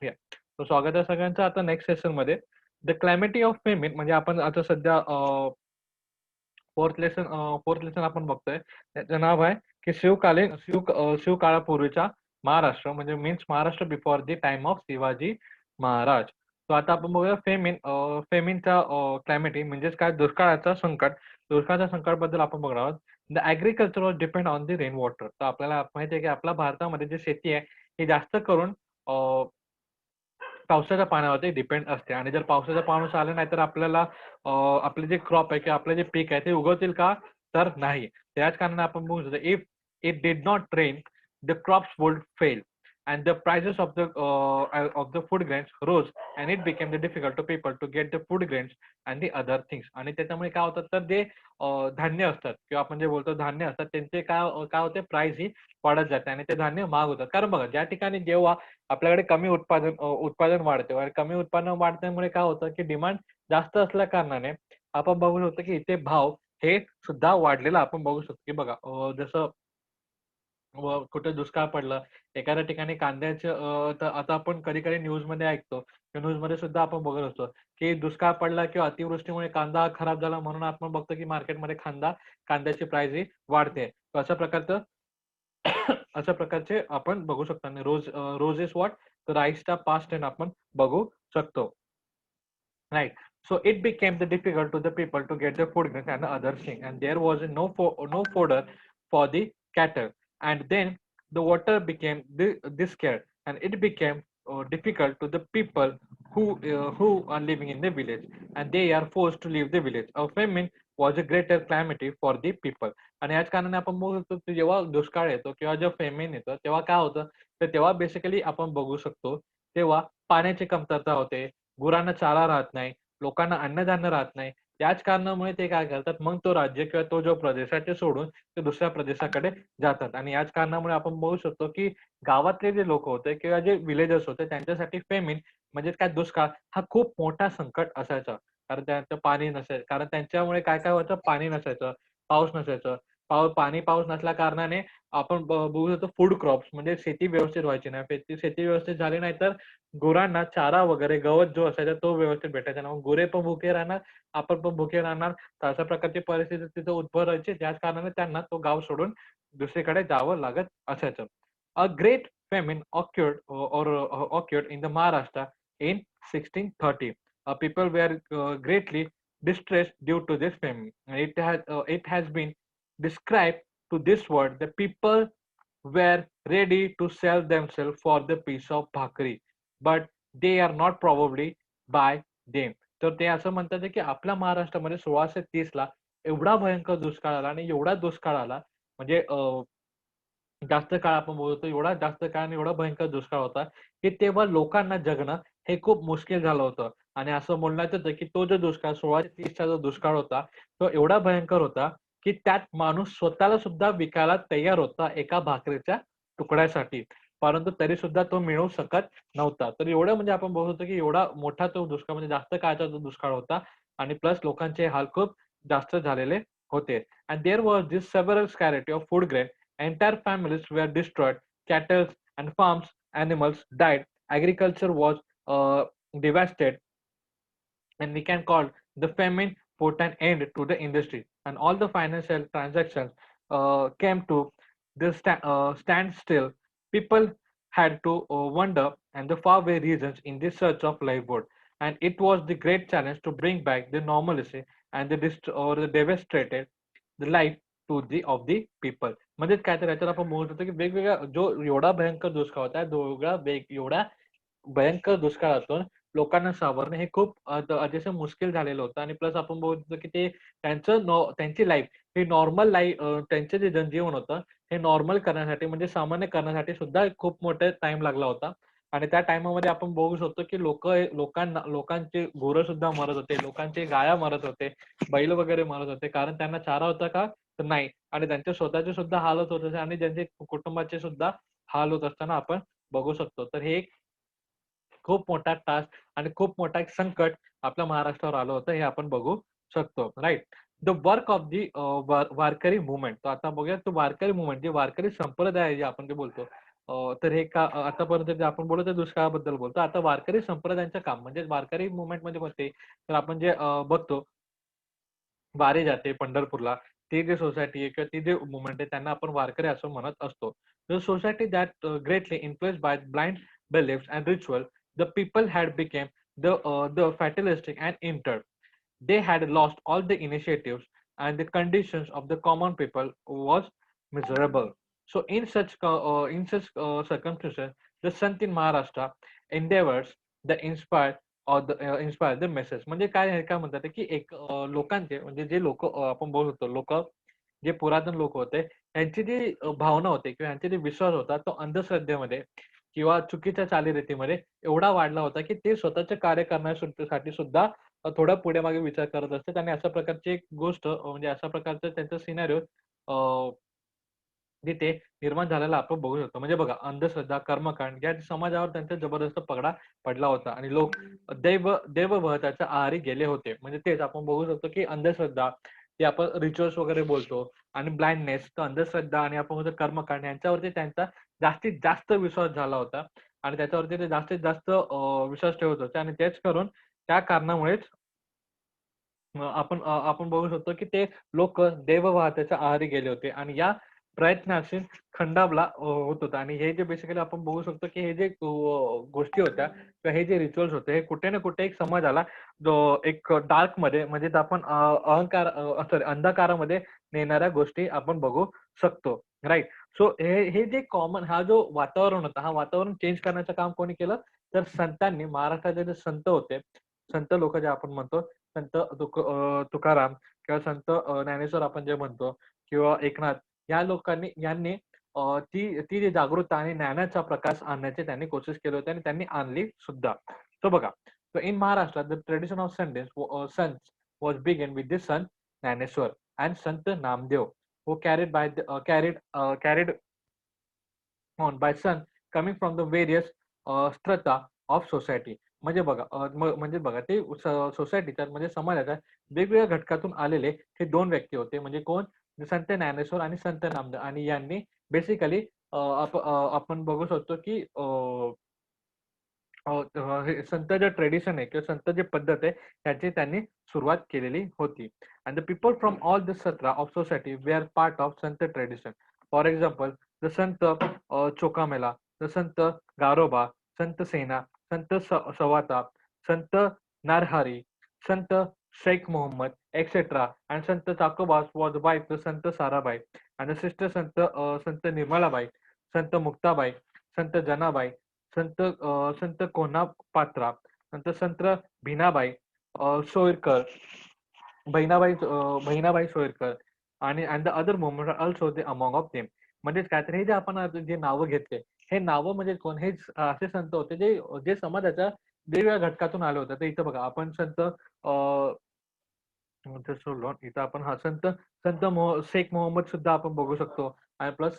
या तर स्वागत आहे सगळ्यांचं आता नेक्स्ट सेशन मध्ये. द क्लॅमिटी ऑफ फेमिन म्हणजे आपण आता सध्या फोर्थ लेसन आपण बघतोय. त्याचं नाव आहे की शिवकाळापूर्वीचा महाराष्ट्र म्हणजे means Maharashtra before the time of Shivaji Maharaj. तो आता आपण बघूया फेमिनचा क्लॅमिटी म्हणजेच काय दुष्काळाचा संकट. दुष्काळाच्या संकटबद्दल आपण बघणार आहोत. The agriculture was depend on the rain water. तर आपल्याला माहिती आहे की आपल्या भारतामध्ये जी शेती आहे ही जास्त करून पावसाच्या पाण्यावरती डिपेंड असते आणि जर पावसाचं पाऊस आलं नाही तर आपल्याला आपले जे क्रॉप आहे किंवा आपले जे पीक आहे ते उगवतील का? तर नाही. त्याच कारणाने आपण बघू शकतो if it did not rain the crops would fail and the prices of the food grains rose and it became the difficult to people to get the food grains and the other things. आणि त्याच्यामुळे काय होतं तर जे धान्य असतात किंवा आपण जे बोलतो धान्य असतात त्यांचे काय होते प्राइस ही वाढत जाते आणि ते धान्य महाग होतात. कारण बघा ज्या ठिकाणी जेव्हा आपल्याकडे कमी उत्पादन वाढते आणि कमी उत्पादन वाढल्यामुळे काय होतं की डिमांड जास्त असल्या कारणाने आपण बघू शकतो की इथे भाव हे सुद्धा वाढलेला आपण बघू शकतो की बघा जसं कुठे दुष्काळ पडलं एखाद्या ठिकाणी कांद्याचं तर आता आपण कधी कधी न्यूजमध्ये ऐकतो न्यूजमध्ये सुद्धा आपण बघत असतो की दुष्काळ पडला किंवा अतिवृष्टीमुळे कांदा खराब झाला म्हणून आपण बघतो की मार्केटमध्ये कांद्याची प्राइस ही वाढते. तर अशा प्रकारचं अशा प्रकारचे आपण बघू शकतो आणि रोज इज व्हॉट तर राईसचा पास्ट टेन आपण बघू शकतो. Right. So it became the difficult to the people to get the food grains and other thing, and there was no fodder for the cattle. And then the water became this scarce, and it became difficult to the people who are living in the village, and they are forced to leave the village. A famine was a greater calamity for the people. आणि याच कारणाने आपण बघू शकतो की जेव्हा दुष्काळ येतो किंवा जेव्हा फेमिन येतं तेव्हा काय होतं तर तेव्हा बेसिकली आपण बघू शकतो तेव्हा पाण्याची कमतरता होते, गुरांना चारा राहत नाही, लोकांना अन्नधान्य राहत नाही. त्याच कारणामुळे ते काय करतात, मग तो राज्य किंवा तो जो प्रदेश आहे ते सोडून ते दुसऱ्या प्रदेशाकडे जातात आणि याच कारणामुळे आपण बघू शकतो, की गावातले जे लोकं होते किंवा जे विलेजर्स होते त्यांच्यासाठी फेमिन म्हणजे काय दुष्काळ हा खूप मोठा संकट असायचा. कारण त्यांचं पाणी नसायचं. कारण त्यांच्यामुळे काय-काय व्हायचं पाणी नसायचं, पाऊस नसायचं. पाऊस नसल्या कारणाने आपण बघू शकतो फूड क्रॉप्स म्हणजे शेती व्यवस्थित व्हायची नाही. शेती व्यवस्थित झाली नाही तर गुरांना चारा वगैरे गवत जो असायचा तो व्यवस्थित भेटायचा नाही. मग गुरे पण भुके राहणार, आपण पण भुके राहणार. तर अशा प्रकारची परिस्थिती तिथं उद्भवायची. त्याच कारणाने त्यांना तो गाव सोडून दुसरीकडे जावं लागत असायचं. A great famine occurred in the Maharashtra in 1630. People were greatly distressed due to this famine. It has been described to this word the people were ready to sell themselves for the piece of bhakri, but they are not probably by them. तर ते असं म्हणतात की आपल्या महाराष्ट्रामध्ये 1630 ला एवढा भयंकर दुष्काळ आला आणि एवढा दुष्काळ आला म्हणजे जास्त काळ आपण बोलतो एवढा जास्त काळ आणि एवढा भयंकर दुष्काळ होता, की तेव्हा लोकांना जगणं हे खूप मुश्कील झालं होतं. आणि असं बोलण्यात येतं, की तो जो दुष्काळ 1630 चा जो दुष्काळ होता, तो एवढा भयंकर होता, की त्यात माणूस स्वतःला सुद्धा विकायला तयार होता एका भाकरीच्या तुकड्यासाठी. परंतु तरी सुद्धा तो मिळवू शकत नव्हता. तर एवढं म्हणजे आपण बघत होतो, की एवढा मोठा तो दुष्काळ म्हणजे जास्त काळाचा जो दुष्काळ होता आणि प्लस लोकांचे हाल खूप जास्त झालेले होते. And there was this several scarcity of food grain. Entire families were destroyed, cattle and farms animals died, agriculture was devastated, and we can call the famine put an end to the industry, and all the financial transactions came to the standstill. People had to wander and the faraway regions in the search of livelihood, and it was the great challenge to bring back the normalcy and the devastated the life to the of the people. म्हणजेच काय तर याच्यात आपण बोलत होतो की वेगवेगळ्या जो एवढा भयंकर दुष्काळ होता एवढा भयंकर दुष्काळातून लोकांना सावरणं हे खूप अतिशय मुश्किल झालेलं होतं आणि प्लस आपण बोलतो की ते त्यांची लाईफ ही नॉर्मल लाईफ त्यांचं जे जनजीवन होतं हे नॉर्मल करण्यासाठी म्हणजे सामान्य करण्यासाठी सुद्धा खूप मोठा टाइम लागला होता. आणि त्या टाईमामध्ये आपण बघू शकतो की लोकांचे गुरं सुद्धा मरत होते, लोकांचे गाया मरत होते, बैल वगैरे मरत होते. कारण त्यांना चारा होता का? तर नाही. आणि त्यांचे स्वतःचे सुद्धा हाल होत होते आणि त्यांचे कुटुंबाचे सुद्धा हाल होत असताना आपण बघू शकतो. तर हे एक खूप मोठा टास्क आणि खूप मोठा एक संकट आपल्या महाराष्ट्रावर आलं होतं हे आपण बघू शकतो. Right. The work of the Warkari movement. तर आता बघूया तो वारकरी मूव्हमेंट जे वारकरी संप्रदाय आहे जे आपण ते बोलतो. तर हे का आतापर्यंत जे आपण बोलतो ते दुष्काळाबद्दल बोलतो. आता वारकरी संप्रदायांचं काम म्हणजे वारकरी मूव्हमेंटमध्ये म्हणते तर आपण जे बघतो वारी जाते पंढरपूरला. ती जी सोसायटी आहे किंवा ती जी मूव्हमेंट आहे त्यांना आपण वारकरी असं म्हणत असतो. The society that greatly influenced by blind beliefs and ritual, the people had become the fatalistic and injured. They had lost all the initiatives and the conditions of the common people was miserable. So in such circumstances, the Sant in Maharashtra endeavors the inspired inspire the message म्हणजे काय आहे काय म्हणतात की एक लोकांचे म्हणजे जे लोक आपण बोलत होतो लोक जे पुरातन लोक होते यांची जी भावना होती किंवा यांचे जे विश्वास होता तो अंधश्रद्धेमध्ये किंवा चुकीच्या चालीरीतीमध्ये एवढा वाढला होता की ते स्वतःचे कार्य करण्यासाठी सुद्धा थोडा पुढे मागे विचार करत असतात आणि अशा प्रकारची एक गोष्ट म्हणजे अशा प्रकारचं त्यांचं सिनारिओ तिथे निर्माण झालेला आपण बघू शकतो. म्हणजे बघा अंधश्रद्धा, कर्मकांड या समाजावर त्यांचा जबरदस्त पगडा पडला होता आणि लोक देववधनाच्या आहारी गेले होते. म्हणजे तेच आपण बघू शकतो, की अंधश्रद्धा, जे आपण रिच्युअल्स वगैरे बोलतो आणि ब्लाइंडनेस, तर अंधश्रद्धा आणि आपण बोलतो कर्मकांड यांच्यावरती त्यांचा जास्तीत जास्त विश्वास झाला होता आणि त्याच्यावरती ते जास्तीत जास्त विश्वास ठेवत होते आणि तेच करून त्या कारणामुळेच आपण बघू शकतो, की ते लोकं देववाहताच्या आहारी गेले होते आणि या प्रयत्नाशी खंडावला होत होता आणि हे जे बेसिकली आपण बघू शकतो, की हे जे गोष्टी होत्या किंवा हे जे रिच्युअल्स होते, हे कुठे ना कुठे एक समाजाला जो एक डार्कमध्ये म्हणजे आपण सॉरी अंधकारामध्ये नेणाऱ्या गोष्टी आपण बघू शकतो. राइट. सो हे जे कॉमन हा जो वातावरण होता, हा वातावरण चेंज करण्याचं काम कोणी केलं? तर संतांनी महाराष्ट्राचे जे संत होते, संत लोकं जे आपण म्हणतो संत तुकाराम किंवा संत ज्ञानेश्वर आपण जे म्हणतो किंवा एकनाथ या लोकांनी यांनी ती ती जी जागरूकता आणि ज्ञानाचा प्रकाश आणण्याची त्यांनी कोशिश केली होती आणि त्यांनी आणली सुद्धा. तर बघा, in Maharashtra the tradition of Sant was began with the Sant Jnaneshwar and Sant Namdev, who carried on by son coming from the various strata of society. म्हणजे बघा म्हणजे बघा ते सोसायटीच्या म्हणजे समाजाच्या वेगवेगळ्या घटकातून आलेले हे 2 व्यक्ती होते. म्हणजे कोण? संत ज्ञानेश्वर आणि संत नामदेव आणि यांनी बेसिकली आपण बघू शकतो की हे संत जे ट्रेडिशन आहे किंवा संत जे पद्धत आहे त्याची त्यांनी सुरुवात केलेली होती. And the people from all the strata of society were part of Sant tradition. For example the Sant Chokhamela, the Sant गारोबा, Sant Sena, Sant सवाता, Sant नारहारी, Sant Shaikh Mohammed etcetera and Sant चाकोबास was wife the Sant Sarabhai and the sister संत निर्मलाबाई, संत मुक्ताबाई, संत जनाबाई, संत कोना पात्रा, नंतर संत भीनाबाई सोयरकर, बहिणाबाई सोयरकर आणि and the other moment also they among of them. म्हणजेच काय तर हे जे आपण आता जे नावं घेतले, हे नावं म्हणजे कोण? हे असे संत होते जे जे समाजाच्या वेगवेगळ्या घटकातून आले होते. तर इथं बघा आपण संत जस्ट होल्ड ऑन. इथं आपण हा संत संत शेख मोहम्मद सुद्धा आपण बघू शकतो आणि प्लस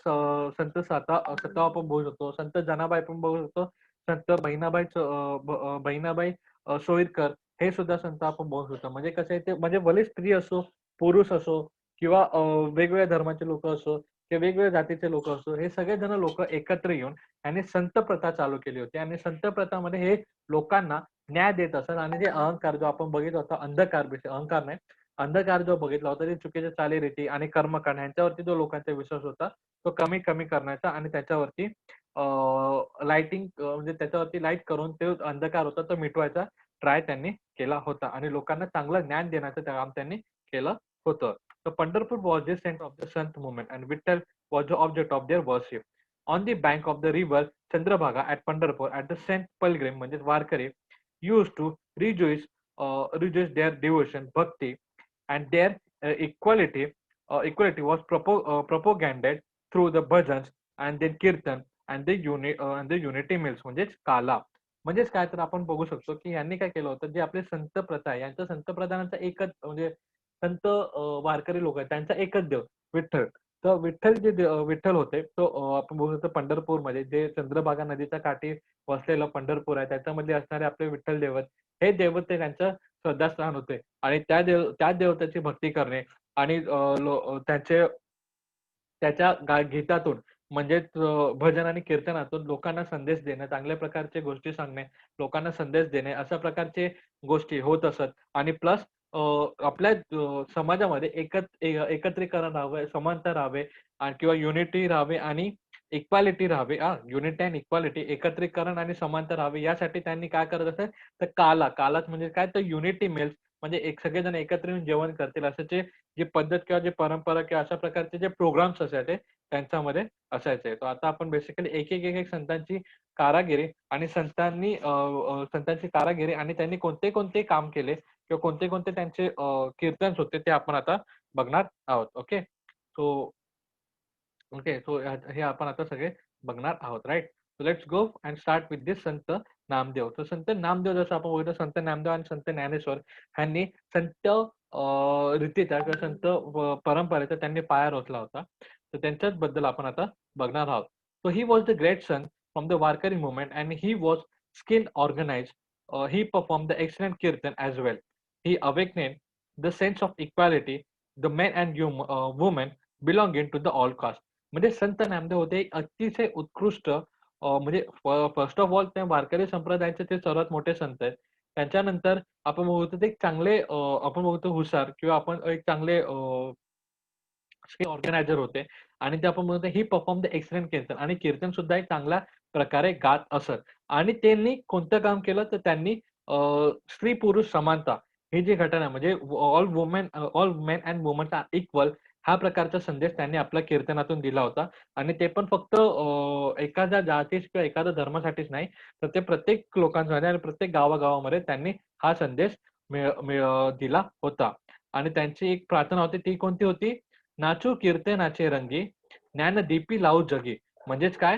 संत सताव आपण बघू शकतो. संत जनाबाई पण बघू शकतो. संत बहिणाबाई सोयरकर हे सुद्धा संत आपण बघू शकतो. म्हणजे कसं आहे ते म्हणजे भले स्त्री असो, पुरुष असो किंवा वेगवेगळ्या धर्माचे लोकं असो किंवा वेगवेगळ्या जातीचे लोकं असो, हे सगळेजण लोकं एकत्र येऊन यांनी संत प्रथा चालू केली होती आणि संत प्रथामध्ये हे लोकांना न्याय देत असत आणि जे अहंकार जो आपण बघितला होता अहंकार नाही अंधकार जो बघितला होता ते चुकीच्या चालीरीती आणि कर्मकांड यांच्यावरती जो लोकांचा विश्वास होता तो कमी कमी करण्याचा आणि त्याच्यावरती लाइटिंग म्हणजे त्याच्यावरती लाईट करून ते अंधकार होता तो मिटवायचा ट्राय त्यांनी केला होता आणि लोकांना चांगलं ज्ञान देण्याचं काम त्यांनी केलं होतं. तर Pandharpur was the centre of the Sant movement and Vitthal was the object of their worship. On the bank of the river Chandrabhaga at Pandharpur at the saint pilgrim म्हणजे Warkari used to rejoice their devotion, bhakti, and their equality was propagated through the bhajans and then kirtan and the unity meals म्हणजेच काला. म्हणजेच काय तर आपण बघू शकतो की यांनी काय केलं होतं जे आपले संत प्रथा आहे यांचं संत प्रधानांचा एकच म्हणजे संत वारकरी लोक आहेत त्यांचा एकच देव विठ्ठल. तर विठ्ठल जे विठ्ठल होते तो आपण बघू शकतो पंढरपूरमध्ये जे चंद्रभागा नदीच्या काठी वसलेलं पंढरपूर आहे त्याच्यामध्ये असणारे आपले विठ्ठल दैवत हे दैवत ते त्यांचं श्रद्धास्थान होते आणि त्या देवताची भक्ती करणे आणि त्यांचे त्याच्या गीतातून म्हणजेच भजन आणि कीर्तनातून लोकांना संदेश देणं, चांगल्या प्रकारचे गोष्टी सांगणे, लोकांना संदेश देणे, अशा प्रकारचे गोष्टी होत असत. आणि प्लस आपल्या समाजामध्ये एकत्रीकरण राहावे, समानता राहावे किंवा युनिटी राहावे आणि इक्वालिटी राहावी. युनिटी अँड इक्वालिटी, एकत्रीकरण आणि समानता राहावी यासाठी त्यांनी काय करत असतात, तर कालाच म्हणजे काय, तर युनिटी मिल्स म्हणजे सगळेजण एकत्र येऊन जेवण करतील असं जी पद्धत किंवा जी परंपरा किंवा अशा प्रकारचे जे प्रोग्राम्स असायचे त्यांच्यामध्ये असायचे. तर आता आपण बेसिकली एक संतांची कारागिरी आणि संतांची कारागिरी आणि त्यांनी कोणते काम केले किंवा कोणते त्यांचे कीर्तन होते ते आपण आता बघणार आहोत. ओके. सो हे आपण आता सगळे बघणार आहोत, right? So let's go and start with this Sant Namdev. तर संत नामदेव जसं आपण बघितलं, संत नामदेव आणि संत ज्ञानेश्वर ह्यांनी संत रीतीचा किंवा संत परंपरेचा त्यांनी पाया रोचला होता. तर त्यांच्याच बद्दल आपण आता बघणार आहोत. So he was the great sun from the Warkari movement and he was skilled organized. He performed the excellent kirtan as well. He awakened the sense of equality, the men and women belonging to the all caste. म्हणजे संत नामदेव होते एक अतिशय उत्कृष्ट म्हणजे first of all त्या वारकरी संप्रदायाचे ते सर्वात मोठे संत आहेत. त्यांच्यानंतर आपण बघतो ते एक चांगले आपण बघतो हुशार किंवा आपण एक चांगले ऑर्गनायझर होते आणि ते आपण म्हणतो ही परफॉर्म द एक्सलेंट कीर्तन आणि कीर्तन सुद्धा एक चांगल्या प्रकारे गात असत. आणि त्यांनी कोणतं काम केलं, तर त्यांनी स्त्री पुरुष समानता ही जी घटना म्हणजे all men and womans are equal हा प्रकारचा संदेश त्यांनी आपल्या कीर्तनातून दिला होता. आणि ते पण फक्त एखाद्या जातीस किंवा एखाद्या धर्मासाठीच नाही, तर ते प्रत्येक लोकांमध्ये आणि प्रत्येक गावागावामध्ये त्यांनी हा संदेश दिला होता. आणि त्यांची एक प्रार्थना होती, ती कोणती होती? नाचू कीर्तनाचे रंगी, ज्ञानदीपी लावू जगी. म्हणजेच काय?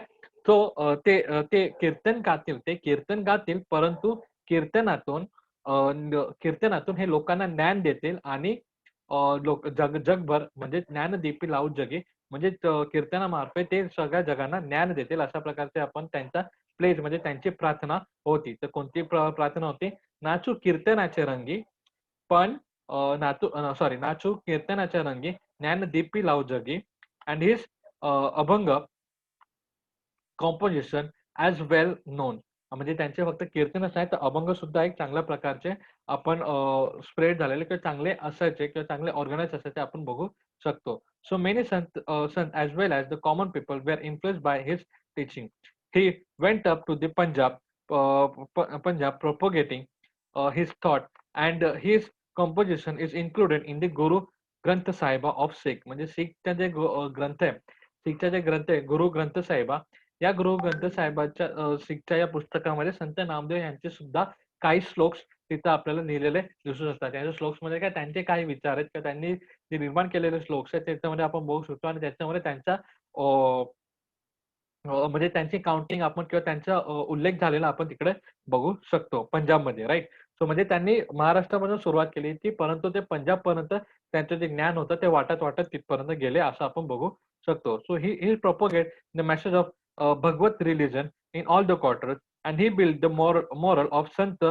ते कीर्तन गातील, परंतु कीर्तनातून कीर्तनातून हे लोकांना ज्ञान देतील आणि जगभर म्हणजे ज्ञानदीपी लावू जगी म्हणजे कीर्तनामार्फत ते सगळ्या जगांना ज्ञान देतील अशा प्रकारचे आपण त्यांचा प्लेज म्हणजे त्यांची प्रार्थना होती. तर कोणती प्रार्थना होती? नाचू कीर्तनाचे रंगी, पण नाचू कीर्तनाच्या रंगी, ज्ञानदीपी लावू जगी. अँड हिज अभंग कॉम्पोजिशन ॲज वेल नोन. म्हणजे त्यांचे फक्त कीर्तनच नाही, तर अभंग सुद्धा एक चांगल्या प्रकारचे आपण स्प्रेड झालेले किंवा चांगले असायचे किंवा चांगले ऑर्गनाइज असायचे आपण बघू शकतो. So many sant as well as the common people were influenced by his teaching. He went up to the Punjab propagating his thought and his composition is included in the Guru ग्रंथ साहिबा ऑफ शीख. म्हणजे शीखच्या जे ग्रंथ आहे, शीखच्या जे ग्रंथ आहे गुरु ग्रंथ साहिबा, या गुरु ग्रंथ साहिबाच्या शीखच्या या पुस्तकामध्ये संत नामदेव यांचे सुद्धा काही श्लोक्स तिथं आपल्याला लिहिलेले दिसू शकतात. त्यांच्या श्लोक्स मध्ये काय त्यांचे काही विचार आहेत किंवा त्यांनी जे निर्माण केलेले श्लोक्स आहेत त्याच्यामध्ये आपण बघू शकतो. आणि त्याच्यामध्ये त्यांचा म्हणजे त्यांची काउंटिंग आपण किंवा त्यांचा उल्लेख झालेला आपण तिकडे बघू शकतो पंजाबमध्ये, राइट? सो म्हणजे त्यांनी महाराष्ट्रापासून सुरुवात केली होती, परंतु ते पंजाबपर्यंत त्यांचं जे ज्ञान होतं ते वाटत तिथपर्यंत गेले असं आपण बघू शकतो. So he propagate the message of Bhagwat religion in all the quarters and he build the moral of Sant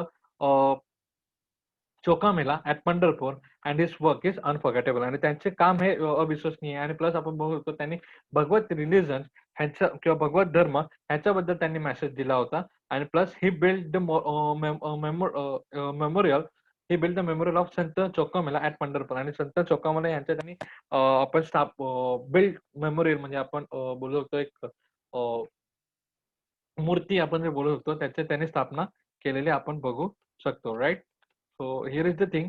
Chokhamela at Pandharpur and his work is unforgettable. आणि त्यांचे काम हे अविश्वसनीय आणि प्लस आपण बघू शकतो त्यांनी भगवत रिलिजन ह्यांचा किंवा भगवत धर्म ह्याच्याबद्दल त्यांनी मेसेज दिला होता. आणि plus he build the memorial he build the memorial of Sant Chokhamela at Pandharpur. आणि संत चोखामेला यांच्या त्यांनी आपण बिल्ड मेमोरियल म्हणजे आपण बोलू शकतो एक मूर्ती आपण जे बोलू शकतो त्याची त्यांनी स्थापना केलेली आपण बघू शकतो, right? So here is the thing.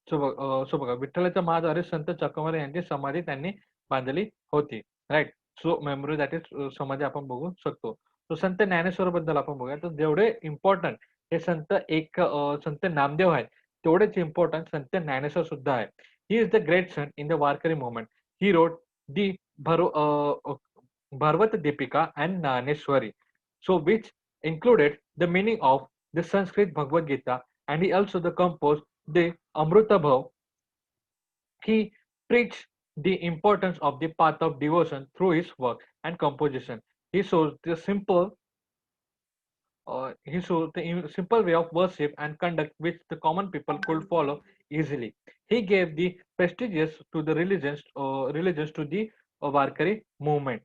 So बघा, विठ्ठलाच्या महाद्वारे संत चक्रवर्ती यांची समाधी त्यांनी बांधली होती, right? So memory that is समाधी आपण बघू शकतो. सो संत ज्ञानेश्वर बद्दल आपण बघूया, तर जेवढे इम्पॉर्टंट हे संत नामदेव आहेत, तेवढेच इम्पॉर्टंट संत ज्ञानेश्वर सुद्धा आहे. He is the great son in the Warkari movement. He wrote the Bhavarth Dipika and Dnyaneshwari. So which included the meaning of the Sanskrit Bhagavad Gita, and he also composed the Amrita Bhav. He preached the importance of the path of devotion through his work and composition. He shows the simple way of worship and conduct which the common people could follow easily. He gave the prestigious to the religions to the Varkari movement.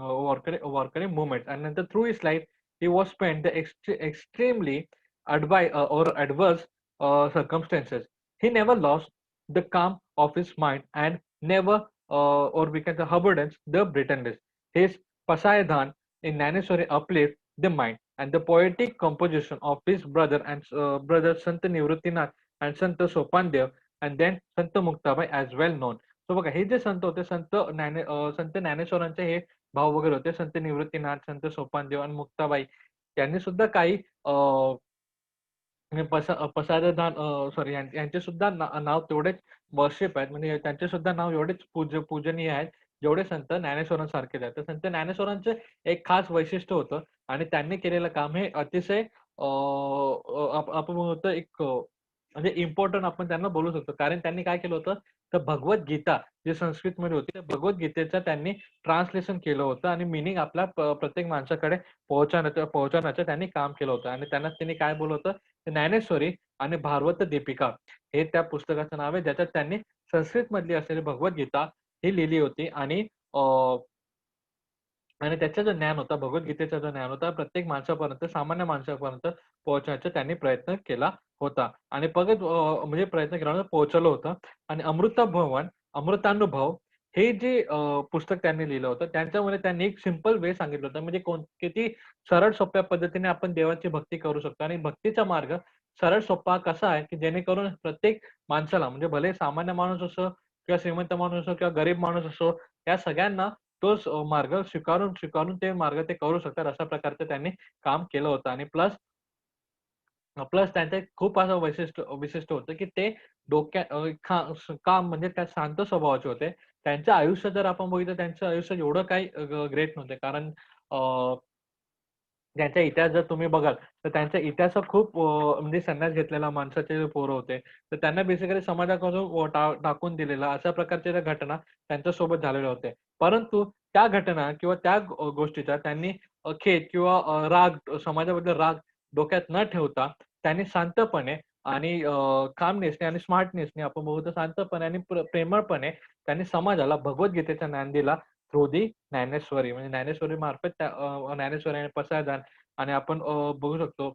warkari movements. And then through his life, he was spent the extremely or adverse circumstances. He never lost the calm of his mind and never, or we can say, abundance the bitterness. His Pasayadhan in Naneswari uplift the mind, and the poetic composition of his brother Sant Nivruttinath and Sant Sopandev, and then Sant Muktabai as well known. So बघा, हे जे संत होते, संत ज्ञानेश्वरांचे हे भाव वगैरे होते, संत निवृत्तीनाथ, संत सोपानदेव आणि मुक्ताबाई यांनी सुद्धा काही पसायदान, सॉरी, यांचे सुद्धा नाव तेवढेच वर्शिप आहेत, म्हणजे त्यांचे सुद्धा नाव एवढेच पूजनीय आहेत जेवढे संत ज्ञानेश्वरांसारखे आहेत. तर संत ज्ञानेश्वरांचं एक खास वैशिष्ट्य होतं आणि त्यांनी केलेलं काम हे अतिशय आपण म्हणतो एक म्हणजे इम्पॉर्टंट आपण त्यांना बोलू शकतो. कारण त्यांनी काय केलं होतं, तर भगवद्गीता जी संस्कृतमध्ये होती, त्या भगवद्गीतेचं त्यांनी ट्रान्सलेशन केलं होतं आणि मिनिंग आपल्या प्रत्येक माणसाकडे पोहोचवण्याचं त्यांनी काम केलं होतं. आणि त्यांनी काय बोललं होतं, ज्ञानेश्वरी आणि भागवत दीपिका हे त्या पुस्तकाचं नाव आहे, ज्याच्यात त्यांनी संस्कृत मधली असलेली भगवद्गीता ही लिहिली होती. आणि त्याचा जो ज्ञान होता, भगवद्गीतेचा जो ज्ञान होता, प्रत्येक माणसापर्यंत, सामान्य माणसापर्यंत पोहोचण्याचा त्यांनी प्रयत्न केला होता. आणि म्हणजे प्रयत्न केला, पोहोचवलं होतं. आणि अमृतानुभव हे जे पुस्तक त्यांनी लिहिलं होतं, त्यांच्यामध्ये त्यांनी एक सिंपल वे सांगितलं होतं, म्हणजे किती सरळ सोप्या पद्धतीने आपण देवाची भक्ती करू शकतो. आणि भक्तीचा मार्ग सरळ सोपा कसा आहे, की जेणेकरून प्रत्येक माणसाला, म्हणजे भले सामान्य माणूस असो किंवा श्रीमंत माणूस असो किंवा गरीब माणूस असो, या सगळ्यांना तोच मार्ग स्वीकारून ते मार्ग ते करू शकतात, अशा प्रकारचं त्यांनी काम केलं होतं. आणि प्लस प्लस त्यांचं एक खूप असं विशिष्ट होतं, की ते काम म्हणजे त्या शांत स्वभावाचे होते. त्यांचं आयुष्य जर आपण बघितलं, त्यांचं आयुष्य एवढं काही ग्रेट नव्हतं. कारण त्यांचा इतिहास जर तुम्ही बघाल, तर त्यांचा इतिहास खूप म्हणजे संन्यास घेतलेला माणसाचे जे पोरं होते, तर त्यांना बेसिकली समाजाकडून टाकून दिलेला, अशा प्रकारच्या ज्या घटना त्यांच्यासोबत झालेल्या होत्या. परंतु त्या घटना किंवा त्या गोष्टीचा त्यांनी खेद किंवा समाजाबद्दल राग डोक्यात न ठेवता त्यांनी शांतपणे आणि कामनेसने आणि स्मार्टनेसने आपण बघू तर शांतपणे आणि प्रेमळपणे त्यांनी समाजाला भगवद्गीतेचा ज्ञान दिला थ्रू दी ज्ञानेश्वरी. म्हणजे ज्ञानेश्वरी मार्फत ज्ञानेश्वरी आणि पसायदान आणि आपण बघू शकतो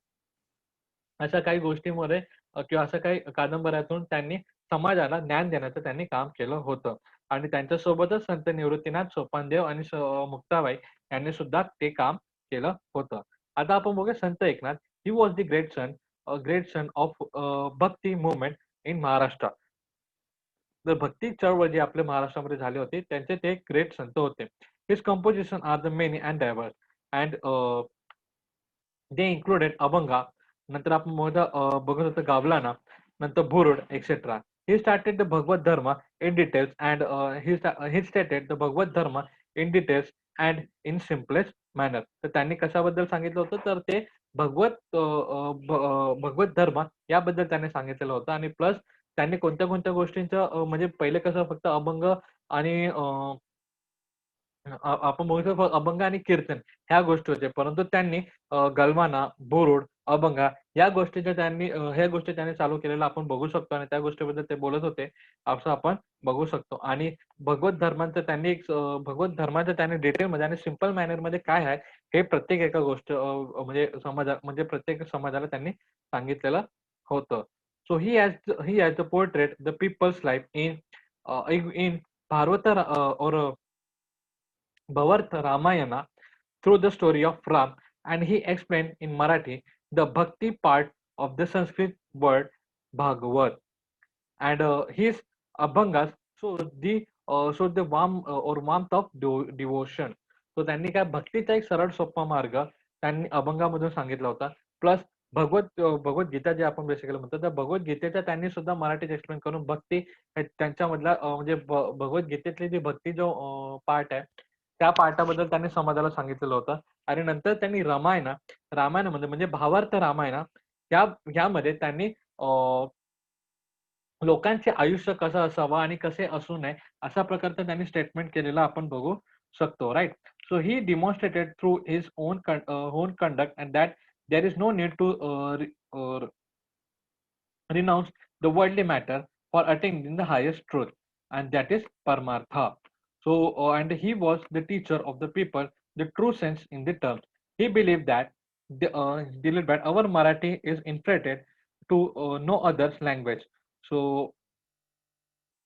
अशा काही गोष्टींमध्ये किंवा अशा काही कादंबऱ्यातून त्यांनी समाजाला ज्ञान देण्याचं त्यांनी काम केलं होतं. आणि त्यांच्यासोबतच संत निवृत्तीनाथ, सोपानदेव आणि मुक्ताबाई यांनी सुद्धा ते काम केलं होतं. आता आपण बघूया संत Eknath. He was the great son of Bhakti movement in Maharashtra. तर भक्ती चळवळ जी आपल्या महाराष्ट्रामध्ये झाली होती, त्यांचे ते ग्रेट संत होते. His composition are the many and diverse and they included abhanga, नंतर आपण बघत होतो गावलाना, नंतर बुरुड etcetera. He started the Bhagwat dharma in details and he stated the Bhagwat dharma in details and in simplest manner. तर त्यांनी कशाबद्दल सांगितलं होतं, तर ते भगवत धर्म याबद्दल त्यांनी सांगितलेलं होतं. आणि प्लस त्यांनी कोणत्या कोणत्या गोष्टींचं म्हणजे पहिले कसं फक्त अभंग आणि आपण बघू शकतो अभंग आणि कीर्तन ह्या गोष्टी होत्या. परंतु त्यांनी गलमाना, बुरुड, अभंगा या गोष्टीच्या ह्या गोष्टी त्यांनी चालू केलेल्या आपण बघू शकतो आणि त्या गोष्टीबद्दल ते बोलत होते, असं आपण बघू शकतो. आणि भगवत धर्माचं त्यांनी डिटेलमध्ये आणि सिंपल मॅनरमध्ये काय आहे हे प्रत्येक एका गोष्ट म्हणजे प्रत्येक समाजाला त्यांनी सांगितलेलं होतं. So he has the portrait the people's life in Bharat और Bhavarth Ramayana through the story of Ram, and he explained in Marathi the bhakti part of the Sanskrit word Bhagavat. And his Abhangas show the warmth of devotion. So त्यांनी काय भक्तीचा एक सरळ सोपा मार्ग त्यांनी अभंगामधून सांगितला होता. प्लस भगवद्गीता जे आपण बेसिकली म्हणतो, त्या भगवद्गीतेचा त्यांनी सुद्धा मराठीत एक्सप्लेन करून भक्ती त्यांच्यामधला म्हणजे भगवद्गीतेतली जी भक्ती जो पार्ट आहे त्या पाठाबद्दल त्यांनी समाजाला सांगितलेलं होतं. आणि नंतर त्यांनी रामायणामध्ये म्हणजे भावार्थ रामायण यामध्ये त्यांनी लोकांचे आयुष्य कसं असावं आणि कसे असू नये अशा प्रकारचं त्यांनी स्टेटमेंट केलेलं आपण बघू शकतो, right. So he demonstrated through his own conduct and that there is no need to renounce the worldly matter for attaining the highest truth, and that is Paramartha. And he was the teacher of the people, the true sense in the term. He believed that our Marathi is inferior to no other language. So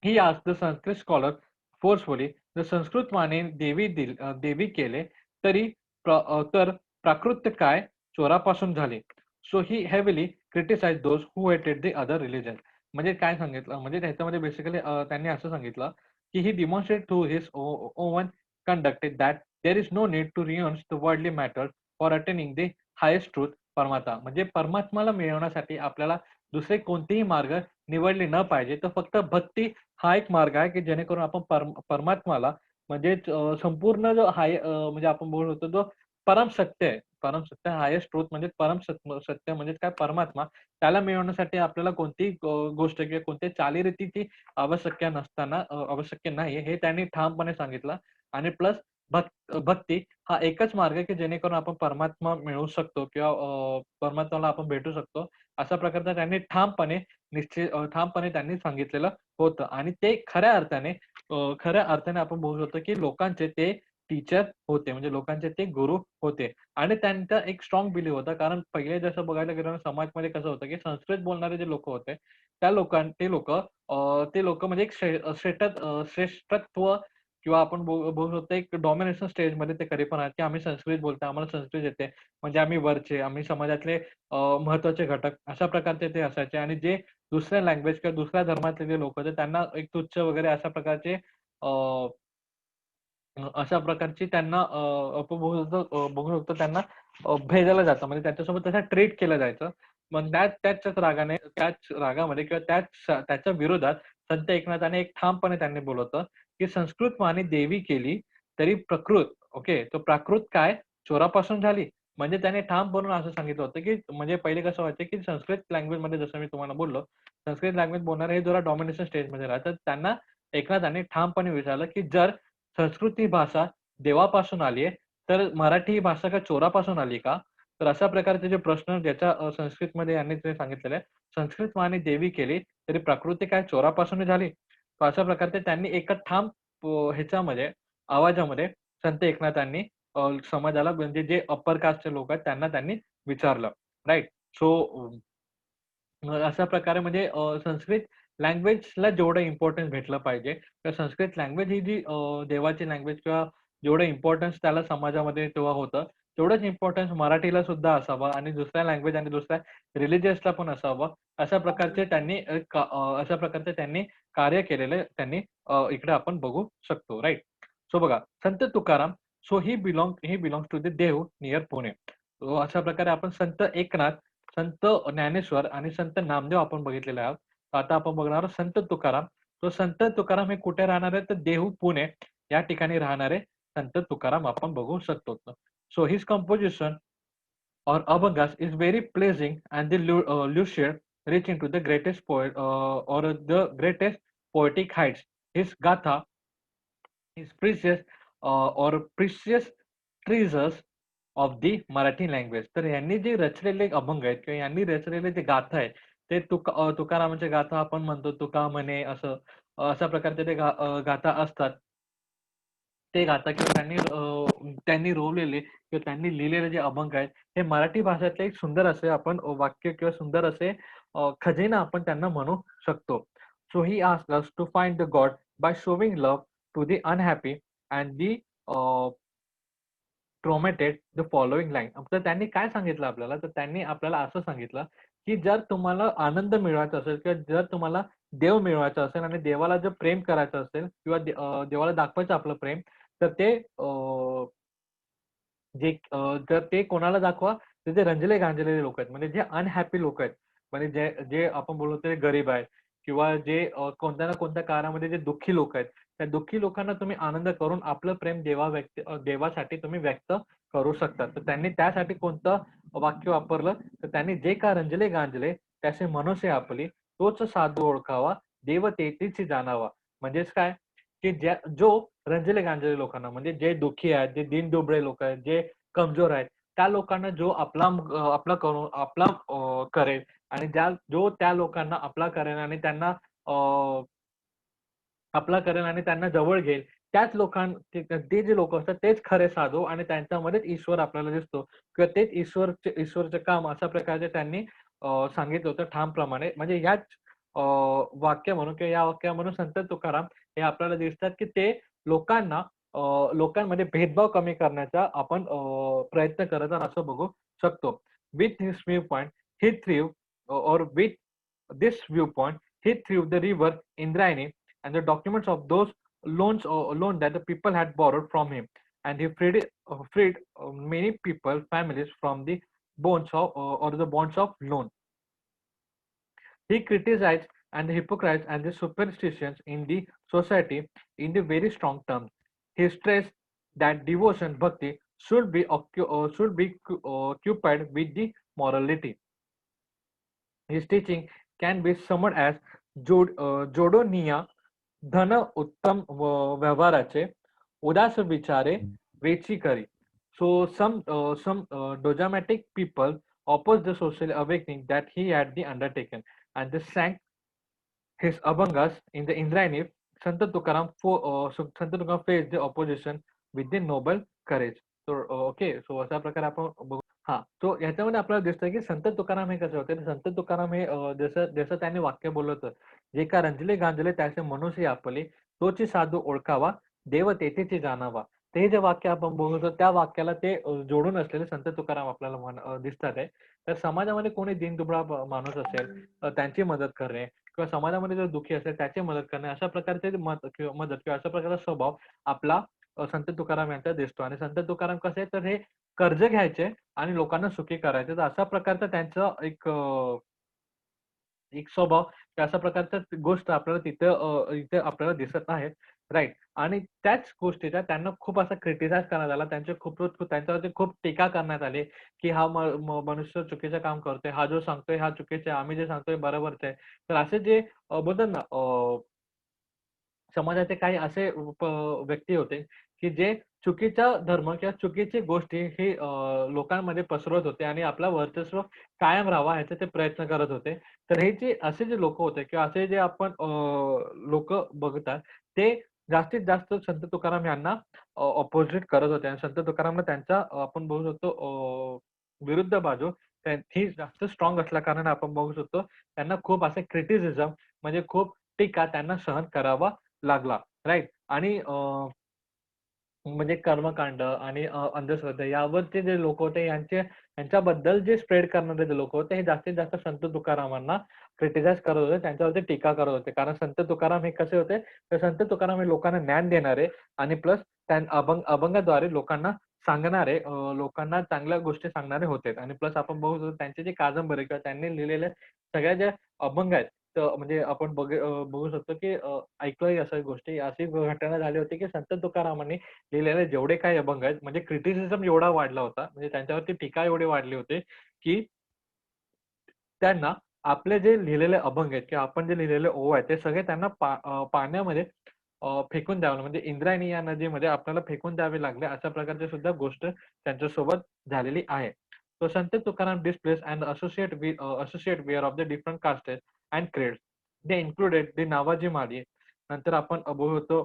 he asked the Sanskrit scholar forcefully, the Sanskrit माने देवी केले तरी तर प्राकृत काय चोरापासून झाले. So he heavily criticise those who hated the other religion. म्हणजे काय सांगितलं, म्हणजे त्याच्यामध्ये बेसिकली त्यांनी असं सांगितलं की he demonstrate through his own conduct that there is no need to renounce the worldly matter for attaining the highest truth paramatma. म्हणजे परमात्माला मिळवण्यासाठी आपल्याला दुसरे कोणतेही मार्ग निवडले न पाहिजे, तर फक्त भक्ती हा एक मार्ग आहे की जेणेकरून आपण परमात्माला म्हणजेच संपूर्ण जो म्हणजे आपण बोलू शकतो जो परम सत्य आहे, परम सत्य हायेस्ट ट्रूथ म्हणजे सत्य म्हणजे काय परमात्मा, त्याला मिळवण्यासाठी आपल्याला कोणतीही गोष्ट किंवा कोणत्याही चालीरीतीची आवश्यक नाही हे त्यांनी ठामपणे सांगितलं. आणि प्लस भक्ती हा एकच मार्ग आहे की जेणेकरून आपण परमात्मा मिळवू शकतो किंवा परमात्म्याला आपण भेटू शकतो. अशा प्रकारचं त्यांनी ठामपणे त्यांनी सांगितलेलं होतं. आणि ते खऱ्या अर्थाने आपण बोलू शकतो की लोकांचे ते टीचर होते, म्हणजे लोकांचे ते गुरु होते. आणि त्यांचा एक स्ट्रॉंग बिलीव्ह होता, कारण पहिले जसं बघायला गेलं ना समाजमध्ये कसं होतं की संस्कृत बोलणारे जे लोक होते ते लोक म्हणजे एक श्रेष्ठत्व किंवा आपण बोलू शकतो एक डॉमिनेशन स्टेजमध्ये ते कधी पण आहेत की आम्ही संस्कृत बोलतो, आम्हाला संस्कृत येते, म्हणजे आम्ही वरचे, आम्ही समाजातले महत्त्वाचे घटक अशा प्रकारचे ते असायचे. आणि जे दुसऱ्या लँग्वेज किंवा दुसऱ्या धर्मातले जे लोक होते त्यांना एक तुच्छ वगैरे अशा प्रकारची त्यांना आपण बघू शकतो त्यांना भेदलं जातं, म्हणजे त्यांच्यासोबत तसं ट्रीट केलं जायचं. मग त्याच रागामध्ये किंवा त्याच्या विरोधात संत एकनाथाने एक ठामपणे त्यांनी बोललं होतं की संस्कृत वाणी देवी केली तरी प्रकृत, ओके, तो प्राकृत काय चोरापासून झाली. म्हणजे त्याने ठाम बनून असं सांगितलं होतं की म्हणजे पहिले कसं व्हायचं की संस्कृत लँग्वेजमध्ये जसं मी तुम्हाला बोललो, संस्कृत लँग्वेज बोलणारे हे जरा डॉमिनेशन स्टेजमध्ये राहतात. त्यांना एकनाथाने ठामपणे विचारलं की जर संस्कृत ही भाषा देवापासून आली आहे, तर मराठी ही भाषा का चोरापासून आली का? तर अशा प्रकारचे जे प्रश्न ज्याच्या संस्कृतमध्ये यांनी ते सांगितलेलं आहे. संस्कृत वाणी देवी केली, तरी प्रकृती काय चोरापासून झाली? तर अशा प्रकारे त्यांनी एका ठाम ह्याच्यामध्ये आवाजामध्ये संत एकनाथांनी समाजाला म्हणजे जे अप्पर कास्टचे लोक आहेत त्यांना त्यांनी विचारलं. राइट? सो अशा प्रकारे म्हणजे संस्कृत लँग्वेजला जेवढं इम्पोर्टन्स भेटलं पाहिजे, तर संस्कृत लँग्वेज ही जी देवाची लँग्वेज किंवा जेवढं इम्पोर्टन्स त्याला समाजामध्ये तेव्हा होतं, तेवढंच इम्पोर्टन्स मराठीला सुद्धा असावं आणि दुसऱ्या लँग्वेज आणि दुसऱ्या रिलिजियसला पण असावं. अशा प्रकारचे त्यांनी कार्य केलेले त्यांनी इकडे आपण बघू शकतो. राइट? सो बघा, Sant Tukaram, so he belongs to the Dehu near Pune. So अशा प्रकारे आपण संत एकनाथ, संत ज्ञानेश्वर आणि संत नामदेव आपण बघितलेले आहोत. आता आपण बघणार आहोत संत तुकाराम. तो संत तुकाराम हे कुठे राहणार आहे? तर देहू, पुणे या ठिकाणी राहणारे संत तुकाराम आपण बघू शकतो. So his composition or Abhangas is very pleasing and the lucid reaching to the greatest poet or the greatest poetic heights. His Gatha is precious or precious treasures of the Marathi language. तर यांनी जे रचलेले अभंग आहेत किंवा यांनी रचलेले जे गाथा आहेत, ते तुकारामाचे गाथा आपण म्हणतो, तुका म्हणे असं अशा प्रकारचे ते गाथा असतात. ते गाथा किंवा त्यांनी रोवलेले किंवा त्यांनी लिहिलेले जे अभंग आहेत, हे मराठी भाषेतले एक सुंदर असे आपण वाक्य किंवा सुंदर असे खजिना आपण त्यांना म्हणू शकतो. So he asked us to find the God by showing love to the unhappy and the traumatised the following line. तर त्यांनी काय सांगितलं आपल्याला, तर त्यांनी आपल्याला असं सांगितलं, की जर तुम्हाला आनंद मिळवायचा असेल किंवा जर तुम्हाला देव मिळवायचा असेल आणि देवाला जर प्रेम करायचं असेल किंवा देवाला दाखवायचं आपलं प्रेम, तर ते तर ते कोणाला दाखवा? तर जे रंजले-गांजलेले लोक आहेत. म्हणजे जे अनहॅपी लोक आहेत. म्हणजे जे जे आपण बोलतो ते गरीब आहेत किंवा जे कोणत्या ना कोणत्या काळामध्ये जे दुःखी लोक आहेत. त्या दुःखी लोकांना तुम्ही आनंद करून आपलं प्रेम देवासाठी तुम्ही व्यक्त करू शकता. तर त्यांनी त्यासाठी कोणतं वाक्य वापरलं? तर त्यांनी "जे का रंजले-गांजले त्याचे मनोसे आपली, तोच साधू ओळखावा, देव तेथीच जाणावा." म्हणजेच काय? की जो रंजले-गांजले लोकांना म्हणजे जे दुःखी आहेत, जे दीनदुबळे लोक आहेत, जे कमजोर आहेत, त्या लोकांना जो आपला करेल आणि जो त्या लोकांना आपला करेल आणि त्यांना आपला करेल आणि त्यांना जवळ घेईल, त्याच ते जे लोक असतात तेच खरे साधू आणि त्यांच्यामध्येच ईश्वर आपल्याला दिसतो किंवा तेच ईश्वरचे काम अशा प्रकारे त्यांनी सांगितलं होतं ठामप्रमाणे. म्हणजे ह्याच वाक्य म्हणून किंवा या वाक्या म्हणून संत तुकाराम हे आपल्याला दिसतात, की ते लोकांना लोकांमध्ये भेदभाव कमी करण्याचा आपण प्रयत्न करत आहात असं बघू शकतो. With his view point he or with this viewpoint, he threw the river Indrayani and the documents of those loans that the people had borrowed from him, and he freed many people, families from the bonds of or the bonds of loan. He criticized and the hypocrites and the superstitions in the society in the very strong terms. He stressed that devotion, bhakti, should be occupied with the morality. His teaching can be summed as जोडोनिया धन उत्तम व्यवहाराचे उदास विचारे वेची करी. So some dogmatic people opposed the social awakening that he had the undertaken, and they sank his Abhangas in the Indrayani. Sant Tukaram faced the opposition with the noble courage. So okay, so अशा प्रकारे आपण बघू. हां, तो ह्याच्यामध्ये आपल्याला दिसतं की संत तुकाराम हे कसे होते. तर संत तुकाराम हे जसं जसं त्यांनी वाक्य बोललं होतं, "जे का रंजले गांजले त्याचे मनुष्य आपले, तोची साधू ओळखावा, देव तेथेची जाणावा." ते जे वाक्य आपण बोलतो त्या वाक्याला ते जोडून असलेले संत तुकाराम आपल्याला दिसतात आहे. तर समाजामध्ये कोणी दीनदुबळा माणूस असेल, त्यांची मदत करणे किंवा समाजामध्ये जर दुःखी असेल त्याची मदत करणे, अशा प्रकारचे मदत किंवा अशा प्रकारचा स्वभाव आपला संत तुकाराम यांचा दिसतो. आणि संत तुकाराम कसे तर हे कर्ज घ्यायचे आणि लोकांना सुखी करायचे. तर अशा प्रकारचा त्यांचा एक स्वभाव की अशा प्रकारच्या गोष्ट आपल्याला इथे आपल्याला दिसत आहेत. राइट. आणि त्याच गोष्टीचा त्यांना खूप असा क्रिटिसाइज करण्यात आला. त्यांच्यावरती खूप टीका करण्यात आली, की हा मनुष्य चुकीचं काम करतोय. हा जो सांगतोय हा चुकीचं आहे. आम्ही जे सांगतोय बरोबरच आहे. तर असे जे बोलतात ना समाजाचे काही असे व्यक्ती होते, की जे चुकीचा धर्म किंवा चुकीची गोष्टी हे लोकांमध्ये पसरवत होते आणि आपलं वर्चस्व कायम राहावा ह्याचे ते प्रयत्न करत होते. तर हे जे असे जे लोकं होते किंवा असे जे आपण बघतात, ते जास्तीत जास्त संत तुकाराम यांना अपोजिट करत होते आणि संत तुकारामला त्यांचा आपण बघू शकतो विरुद्ध बाजू ही जास्त स्ट्राँग असल्याकारणाने आपण बघू शकतो, त्यांना खूप असे क्रिटिसिझम म्हणजे खूप टीका त्यांना सहन करावा लागला. राइट. आणि म्हणजे कर्मकांड आणि अंधश्रद्धा यावरचे जे लोक होते यांच्याबद्दल जे स्प्रेड करणारे जे लोक होते, हे जास्तीत जास्त संत तुकारामांना क्रिटिसाइज करत होते. त्यांच्यावरती टीका करत होते. कारण संत तुकाराम हे कसे होते, तर संत तुकाराम हे लोकांना ज्ञान देणारे आणि प्लस अभंगाद्वारे लोकांना सांगणारे लोकांना चांगल्या गोष्टी सांगणारे होते. आणि प्लस आपण बघू शकतो त्यांचे जे कादंबरी किंवा त्यांनी लिहिलेल्या सगळ्या ज्या अभंग आहेत, तर म्हणजे आपण बघू शकतो, की ऐकलोय अशा गोष्टी. अशी घटना झाली होती, की संत तुकारामांनी लिहिलेले जेवढे काही अभंग आहेत, म्हणजे क्रिटिसिझम एवढा वाढला होता, म्हणजे त्यांच्यावरती टीका एवढी वाढली होती, की त्यांना आपले जे लिहिलेले अभंग आहेत किंवा आपण जे लिहिलेले ओळ आहेत, ते सगळे त्यांना पाण्यामध्ये फेकून द्यावं म्हणजे इंद्रायणी या नदीमध्ये आपल्याला फेकून द्यावे लागले. अशा प्रकारची सुद्धा गोष्ट त्यांच्यासोबत झालेली आहे. So Sant Tukaram displays and associate wear of the different castes and creeds. They included the नावाजी माळी, नंतर आपण बघतो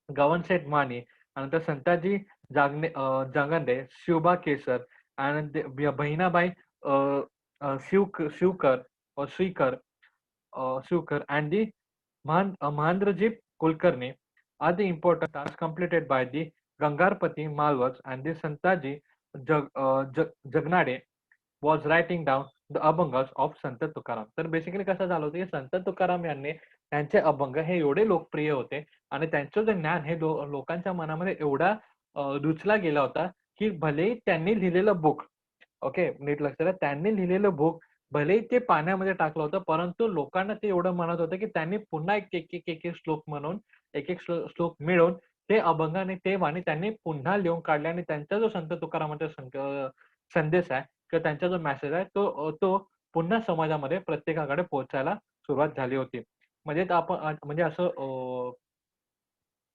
गवनशेठ माने, नंतर संताजी जागंडे, शिवबा केसर आणि बहिणाबाई अ, अ, Shivkar Shrikar Shukar and the Mahendrajit Kulkarni are the important tasks completed by the Gangarpati Malwars and the Santaji Jagnade was writing down the abhangas of Sant Tukaram. तर basically कसं झालं होतं, की संत तुकाराम यांनी त्यांचे अभंग हे एवढे लोकप्रिय होते आणि त्यांचं जे ज्ञान हे लोकांच्या मनामध्ये एवढा रुजला गेला होता, की भलेही त्यांनी लिहिलेलं बुक ओके, नीट लक्षात द्या. त्यांनी लिहिलेलं बुक भलेही ते पाण्यामध्ये टाकलं होतं, परंतु लोकांना ते एवढं म्हणत होतं, की त्यांनी पुन्हा एक श्लोक म्हणून, एक श्लोक मिळवून ते अभंग आणि ते वाणी त्यांनी पुन्हा लिहून काढले आणि त्यांचा जो संत तुकारामांचा संदेश आहे किंवा त्यांचा जो मेसेज आहे तो पुन्हा समाजामध्ये प्रत्येकाकडे पोहोचायला सुरुवात झाली होती. म्हणजे आपण म्हणजे असं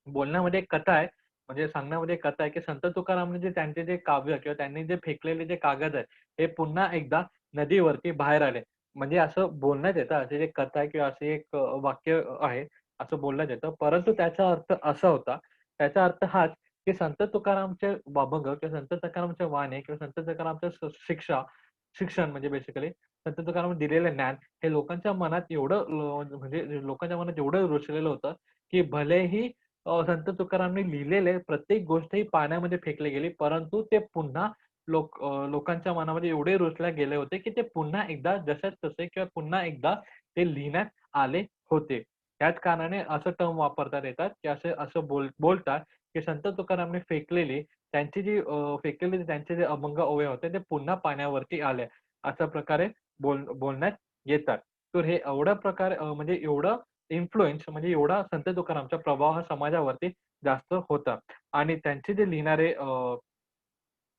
बोलण्यामध्ये एक कथा आहे, म्हणजे सांगण्यामध्ये एक कथा आहे, की संत तुकारामने जे त्यांचे जे काव्य किंवा त्यांनी जे फेकलेले जे कागद आहेत, हे पुन्हा एकदा नदीवरती बाहेर आले. म्हणजे असं बोलण्यात येतं, अशी एक कथा आहे किंवा असे एक वाक्य आहे. असं बोलण्यात येतं. परंतु त्याचा अर्थ असा होता, त्याचा अर्थ हाच, की संत तुकारामचे अभंग किंवा संत तुकारामच्या वाणी किंवा संत तुकारामच्या शिक्षण म्हणजे बेसिकली संत तुकारामांनी दिलेलं ज्ञान हे लोकांच्या मनात एवढं म्हणजे लोकांच्या मनात एवढं रुजलेलं होतं, की भलेही संत तुकारामांनी लिहिलेले प्रत्येक गोष्ट ही पाण्यामध्ये फेकली गेली, परंतु ते पुन्हा लोकांच्या मनामध्ये एवढे रुजले गेले होते, की ते पुन्हा एकदा जसेच तसे किंवा पुन्हा एकदा ते लिहिण्यात आले होते. त्याच कारणाने असं टर्म वापरण्यात येतात, की असे असं बोलतात, की संत तुकारामांनी फेकलेली त्यांची जी फेकलेले त्यांचे जे अभंग ओव्या होते, ते पुन्हा पाण्यावरती आले. अशा प्रकारे बोलण्यात येतात. तर हे एवढ्या प्रकारे म्हणजे एवढं इन्फ्लुअन्स म्हणजे एवढा संत तुकारामचा प्रभाव हा समाजावरती जास्त होता आणि त्यांचे जे लिहिणारे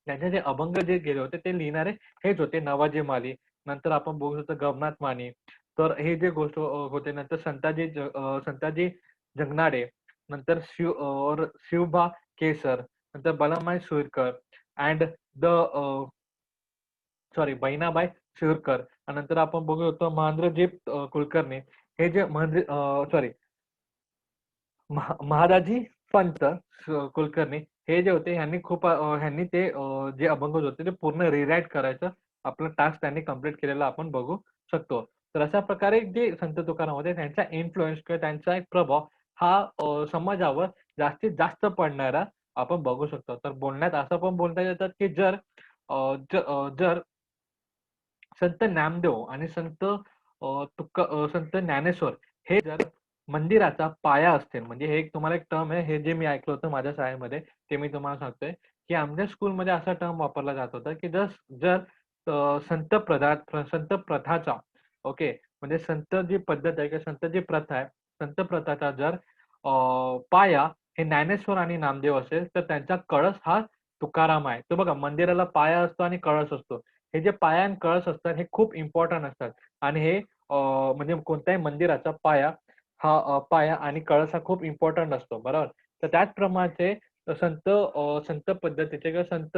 त्यांचे जे अभंग जे गेले होते ते लिहिणारे हेच होते नवाजी माली. नंतर आपण बघू शकतो गवनाथ माने. तर हे जे गोष्ट होते नंतर संताजी जगनाडे, नंतर शिवबा केसर, नंतर बलमनाथ Surkar and the sorry Bahinabai Shirkar आणि नंतर आपण बघू शकतो महेंद्रजी कुलकर्णी हे जे सॉरी महादाजी पंत कुलकर्णी हे जे होते ह्यांनी खूप ह्यांनी ते जे अभंग होते ते पूर्ण रिराईट करायचं आपलं टास्क त्यांनी कंप्लीट केलेलं आपण बघू शकतो. तर अशा प्रकारे जे संत तुकाराम होते त्यांचा इन्फ्लुअन्स किंवा त्यांचा एक प्रभाव हा समाजावर जास्तीत जास्त पडणारा आपण बघू शकतो. तर बोलण्यात असं पण बोलता येतात, की जर संत नामदेव आणि संत ज्ञानेश्वर हे जर मंदिराचा पाया असतील, म्हणजे हे एक तुम्हाला एक टर्म आहे, हे जे मी ऐकलं होतं माझ्या शाळेमध्ये, ते मी तुम्हाला सांगतोय, की आमच्या स्कूलमध्ये असा टर्म वापरला जात होता, की जर जर संत प्रथाचा ओके, म्हणजे संत जी पद्धत आहे किंवा संत जी प्रथा आहे, संत प्रथाचा जर पाया हे ज्ञानेश्वर आणि नामदेव असेल, तर त्यांचा कळस हा तुकाराम आहे. तर बघा मंदिराला पाया असतो आणि कळस असतो. हे जे पाया आणि कळस असतात हे खूप इम्पोर्टंट असतात आणि हे म्हणजे कोणत्याही मंदिराचा पाया हा पाया आणि कळस हा खूप इम्पोर्टंट असतो, बरोबर? तर त्याचप्रमाणे संत पद्धतीचे किंवा संत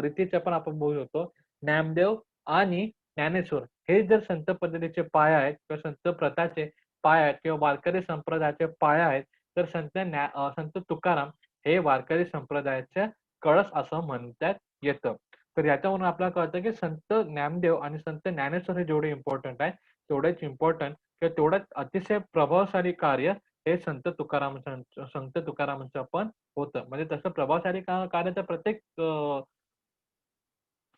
रीतीचे पण आपण बोलू शकतो. ज्ञानदेव आणि ज्ञानेश्वर हे जर संत पद्धतीचे पाया आहेत किंवा संत प्रथाचे पाया आहेत किंवा वारकरी संप्रदायाचे पाया आहेत, तर संत तुकाराम हे वारकरी संप्रदायाचे कळस असं म्हणण्यात येतं. तर याच्यावरून आपल्याला कळतं, की संत ज्ञानदेव आणि संत ज्ञानेश्वर हे जेवढे इम्पोर्टंट आहे, तेवढेच इम्पोर्टंट किंवा तेवढंच अतिशय प्रभावशाली कार्य हे संत तुकारामांचं पण होतं. म्हणजे तसं प्रभावशाली कार्य तर प्रत्येक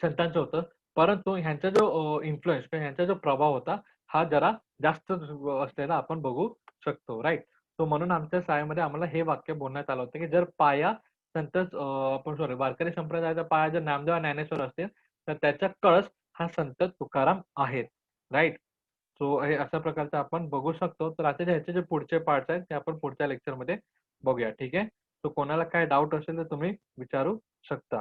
संतांचं होतं. परंतु ह्यांचा जो इन्फ्लुअन्स किंवा ह्यांचा जो प्रभाव होता, हा जरा जास्त असलेला आपण बघू शकतो, राइट? सो म्हणून आमच्या शाळेमध्ये आम्हाला हे वाक्य बोलण्यात आलं होतं, की जर पाया आपण सॉरी वारकरी संप्रदायाचा पाया जर नामदेव आणि ज्ञानेश्वर असतील, तर त्याचा कळस हा संत तुकाराम आहेत, राइट? सो हे अशा प्रकारचं आपण बघू शकतो. तर आता ह्याचे जे पुढचे पार्ट्स आहेत, ते आपण पुढच्या लेक्चरमध्ये बघूया, ठीक आहे? सो कोणाला काय डाऊट असेल तर तुम्ही विचारू शकता.